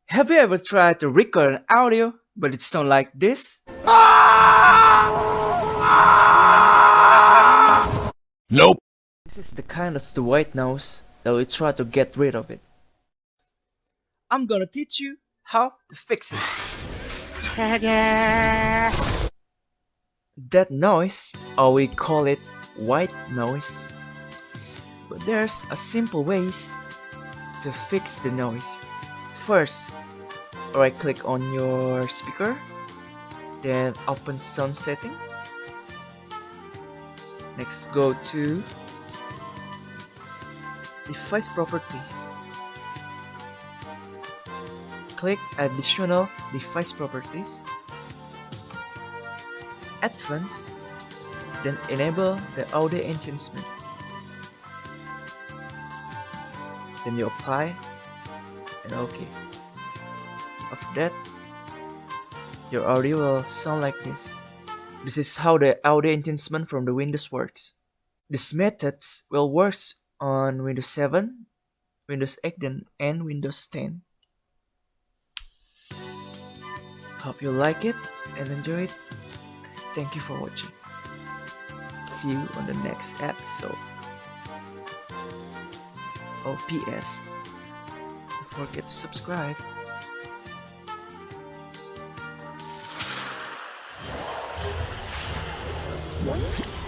Have you ever tried to record an audio but it sounds like this? Nope. This is the kind of the white noise that we try to get rid of it. I'm gonna teach you how to fix it. That noise, or we call it white noise. But there's a simple ways to fix the noise. First, right click on your speaker, then open sound setting. Next go to device properties. Click additional device properties. Advanced, then enable the audio enhancement. Then you apply and OK. After that, your audio will sound like this. This is how the audio enhancement from the Windows works. These methods will work on Windows 7, Windows 8 and Windows 10. Hope you like it and enjoy it. Thank you for watching. See you on the next episode. Oh, PS, don't forget to subscribe. What?